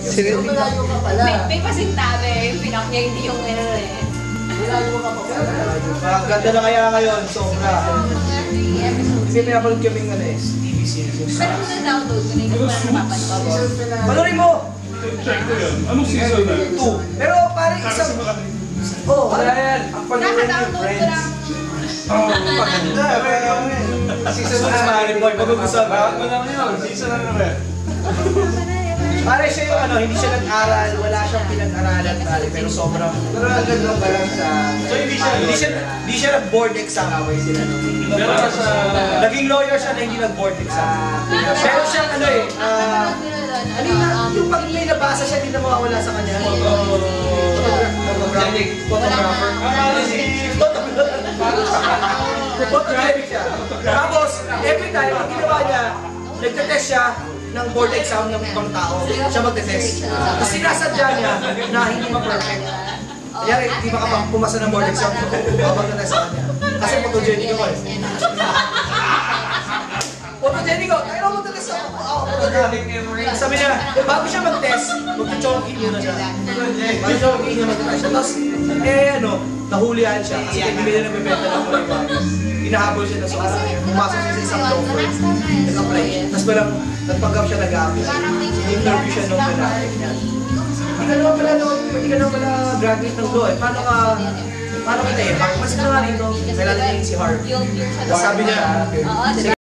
Malayo ka pala. May pasintabi, yung pinakya, hindi yung ano eh. Malayo ka pa pala. Ganda na kaya ngayon, sobra. Kasi may upload kaming TV series. Pero kung na-download ko na yung parang napapanood. Panorin mo! Check ko yun. Anong season na? 2. Pero parang isang... Oo, wala yan. Ang panorin yung Naka-download ko Friends. lang. Oo, paganda. Season 1 na Mario Boy, pag-uusap. Bakit mo lang yun? Season na naman. Pare siya yung hindi siya nag-aral, wala siyang pinag-aralan pare, pero sobrang... Pero ang ganda pa lang sa... So hindi siya nag-board exam. Pero sa... Naging lawyer siya na hindi nag-board exam. Pero siya yung pag may nabasa siya, hindi na mawawala sa kanya. Photographer. Photogenic siya. Tapos, every time, ang ginawa niya, nagtetest siya ng board exam ng ibang tao. Siya magtetest. Tapos sinasadya niya na hindi ma-perfect. Kaya hindi makapumasa ng board exam ko. Mapagtatest sa kanya. Kasi photogenic ako eh. Photogenic ako. Kaya ako magtetest ako. Sabi niya, bago siya mag-test, mag-chonky muna siya. Mag-chonky niya mag-test. Tapos, nahulihan siya. Kasi hindi nila nabibenta ng mga iba. Hinahabol siya na sa pumasok siya sa isang law firm. Nag-apply siya. Tapos parang nagpanggap siya nag-apply. Interview siya nung lalaki niya. Hindi ka naman pala graduate ng law eh. Paano kita eh? Mas na nga rito, kailangan niya si Harvey. Sabi niya,